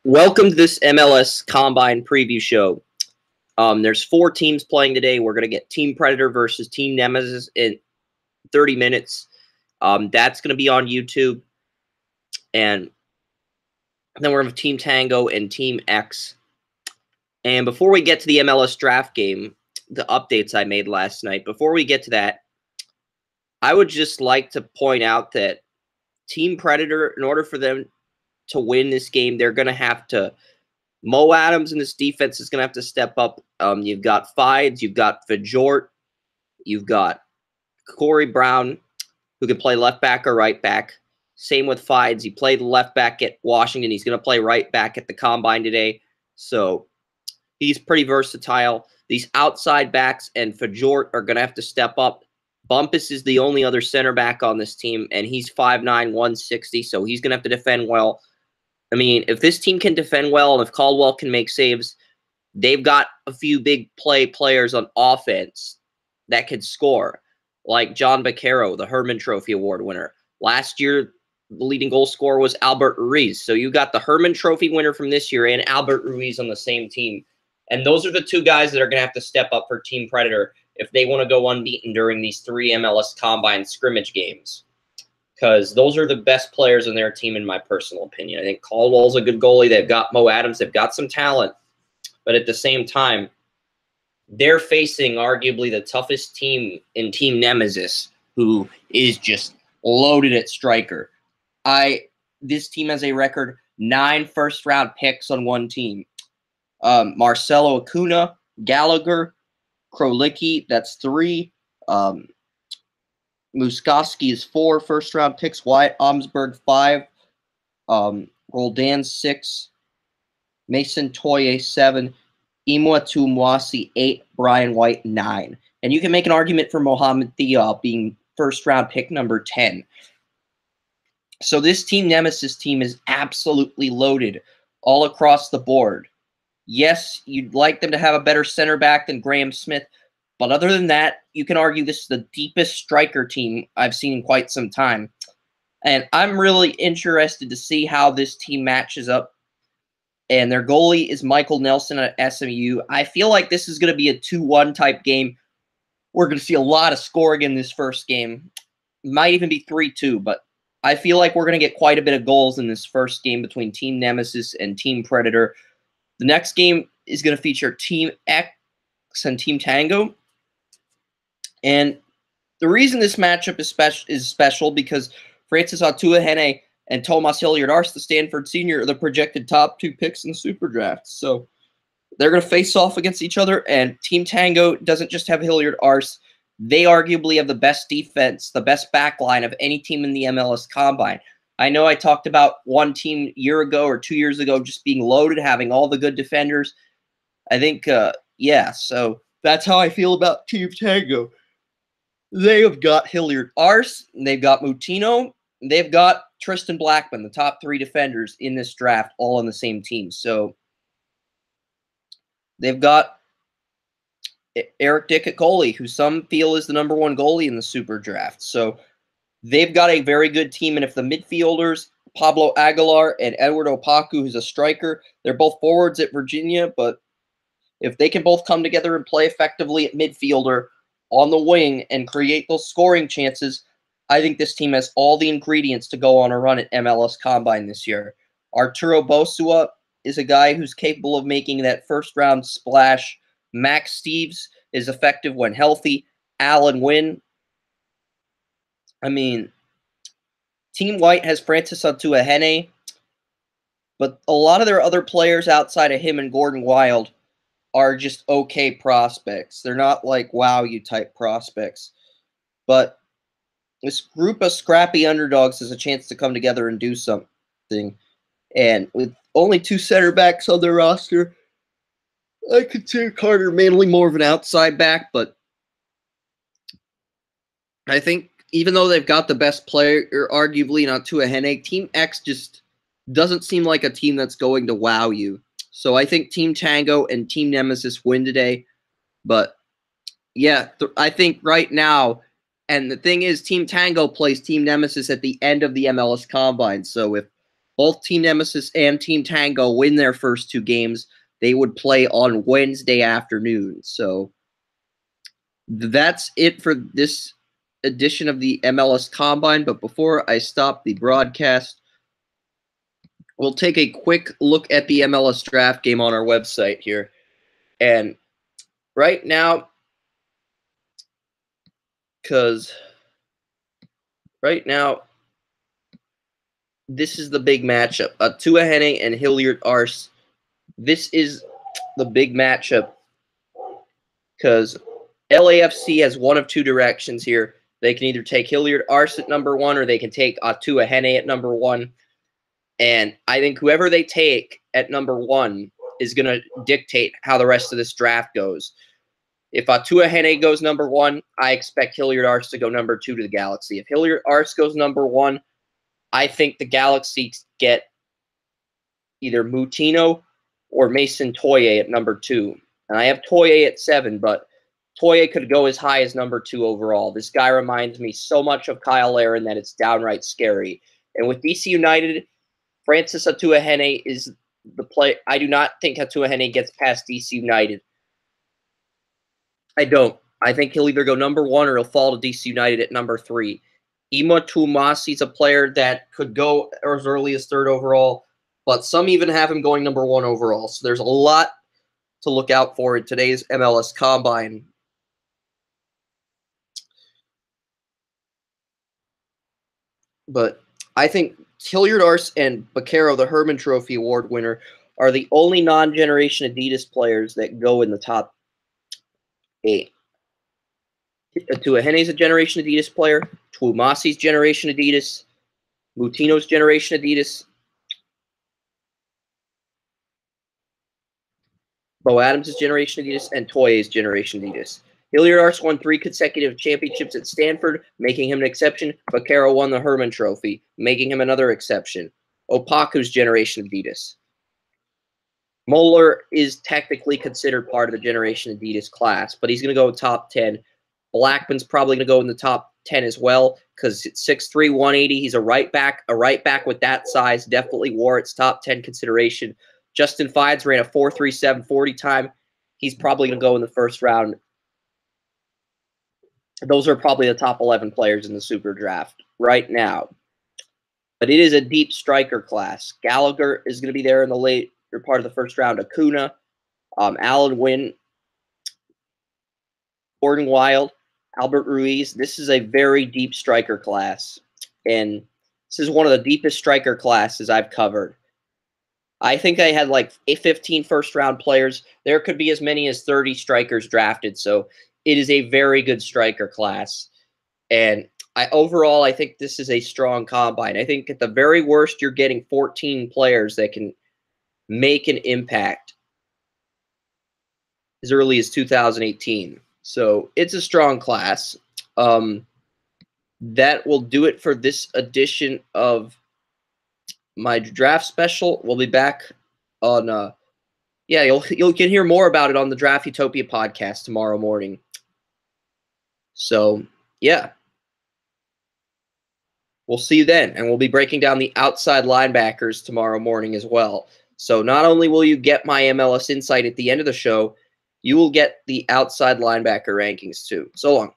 Welcome to this MLS Combine preview show. There's 4 teams playing today. We're going to get Team Predator versus Team Nemesis in 30 minutes. That's going to be on YouTube. And then we're going to have Team Tango and Team X. And before we get to the MLS draft game, the updates I made last night, before we get to that, I would just like to point out that Team Predator, in order for them to win this game, they're going to have to Mo Adams in this defense is going to have to step up. You've got Fides, you've got Fajort, you've got Corey Brown, who can play left back or right back. Same with Fides. He played left back at Washington. He's going to play right back at the Combine today. So he's pretty versatile. These outside backs and Fajort are going to have to step up. Bumpus is the only other center back on this team, and he's 5'9", 160, so he's going to have to defend well. I mean, if this team can defend well and if Caldwell can make saves, they've got a few big players on offense that could score, like John Baquero, the Herman Trophy Award winner. Last year, the leading goal scorer was Albert Ruiz. So you got the Herman Trophy winner from this year and Albert Ruiz on the same team. And those are the 2 guys that are going to have to step up for Team Predator if they want to go unbeaten during these 3 MLS Combine scrimmage games. Because those are the best players in their team, in my personal opinion. I think Caldwell's a good goalie. They've got Mo Adams. They've got some talent. But at the same time, they're facing arguably the toughest team in Team Nemesis, who is just loaded at striker. This team has a record 9 first-round picks on one team. Marcelo Acuna, Gallagher, Krolicki, that's 3. Muskowski is 4 first-round picks. Wyatt Omsberg, 5. Roldan, 6. Mason Toye, 7. Imoatu Mwasi, 8. Brian White, 9. And you can make an argument for Mohamed Diop being first-round pick number 10. So this Team Nemesis team is absolutely loaded all across the board. Yes, you'd like them to have a better center back than Graham Smith, but other than that, you can argue this is the deepest striker team I've seen in quite some time. And I'm really interested to see how this team matches up. And their goalie is Michael Nelson at SMU. I feel like this is going to be a 2-1 type game. We're going to see a lot of scoring in this first game. Might even be 3-2, but I feel like we're going to get quite a bit of goals in this first game between Team Nemesis and Team Predator. The next game is going to feature Team X and Team Tango. And the reason this matchup is special because Francis Atuahene and Tomas Hilliard-Ars, the Stanford senior, are the projected top 2 picks in the Super Draft. So they're going to face off against each other, and Team Tango doesn't just have Hilliard-Ars. They arguably have the best defense, the best back line of any team in the MLS Combine. I know I talked about one team a year ago or 2 years ago just being loaded, having all the good defenders. I think, so that's how I feel about Team Tango. They have got Hilliard-Ars, they've got Mutino, they've got Tristan Blackman, the top 3 defenders in this draft, all on the same team. So they've got Eric Dick at goalie, who some feel is the number 1 goalie in the Super Draft. So they've got a very good team, and if the midfielders, Pablo Aguilar and Edward Opaku, who's a striker, they're both forwards at Virginia, but if they can both come together and play effectively at midfielder on the wing and create those scoring chances, I think this team has all the ingredients to go on a run at MLS Combine this year. Arturo Bosua is a guy who's capable of making that first-round splash. Max Steves is effective when healthy. Alan Wynn. I mean, Team White has Francis Atuahene, but a lot of their other players outside of him and Gordon Wild are just okay prospects. They're not like wow you type prospects. But this group of scrappy underdogs has a chance to come together and do something. And with only 2 center backs on their roster, I consider Carter Manley more of an outside back, but I think even though they've got the best player, arguably not Atuahene, Team X just doesn't seem like a team that's going to wow you. So I think Team Tango and Team Nemesis win today. But yeah, I think right now, and the thing is, Team Tango plays Team Nemesis at the end of the MLS Combine. So if both Team Nemesis and Team Tango win their first 2 games, they would play on Wednesday afternoon. So that's it for this edition of the MLS Combine. But before I stop the broadcast, we'll take a quick look at the MLS draft game on our website here. And right now, this is the big matchup. Tuahene and Hilliard Arce. This is the big matchup because LAFC has one of 2 directions here. They can either take Hilliard Arce at number 1 or they can take Tuahene at number 1. And I think whoever they take at number 1 is going to dictate how the rest of this draft goes. If Tuahene goes number 1, I expect Hilliard Arce to go number 2 to the Galaxy. If Hilliard Arce goes number 1, I think the Galaxy get either Moutinho or Mason Toye at number 2. And I have Toye at 7, but Toye could go as high as number 2 overall. This guy reminds me so much of Kyle Aaron that it's downright scary. And with DC United, Francis Atuahene is the play. I do not think Atuahene gets past DC United. I don't. I think he'll either go number 1 or he'll fall to DC United at number 3. Ima Tuamasi's a player that could go as early as 3rd overall, but some even have him going number 1 overall. So there's a lot to look out for in today's MLS Combine. But I think Hilliard Arce and Baquero, the Herman Trophy Award winner, are the only non-Generation Adidas players that go in the top 8. Tuahene's a Generation Adidas player. Tuamasi's Generation Adidas. Moutinho's Generation Adidas. Bo Adams is Generation Adidas, and Toye is Generation Adidas. Hilliard Arce won 3 consecutive championships at Stanford, making him an exception. Baquero won the Herman Trophy, making him another exception. Opaku's Generation Adidas. Moeller is technically considered part of the Generation Adidas class, but he's going to go top 10. Blackman's probably going to go in the top 10 as well because it's 6'3", 180. He's a right back. A right back with that size definitely warrants top 10 consideration. Justin Fides ran a 4.37 40 time. He's probably going to go in the first round. Those are probably the top 11 players in the Super Draft right now. But it is a deep striker class. Gallagher is going to be there in the later part of the first round. Acuna, Alan Wynn, Gordon Wild, Albert Ruiz. This is a very deep striker class. And this is one of the deepest striker classes I've covered. I think I had like 15 first-round players. There could be as many as 30 strikers drafted. So it is a very good striker class. And overall, I think this is a strong combine. I think at the very worst, you're getting 14 players that can make an impact as early as 2018. So it's a strong class. That will do it for this edition of my draft special. We'll be back on you can hear more about it on the Draft Utopia podcast tomorrow morning. So yeah, we'll see you then, and we'll be breaking down the outside linebackers tomorrow morning as well. So not only will you get my MLS insight at the end of the show, you will get the outside linebacker rankings too. So long.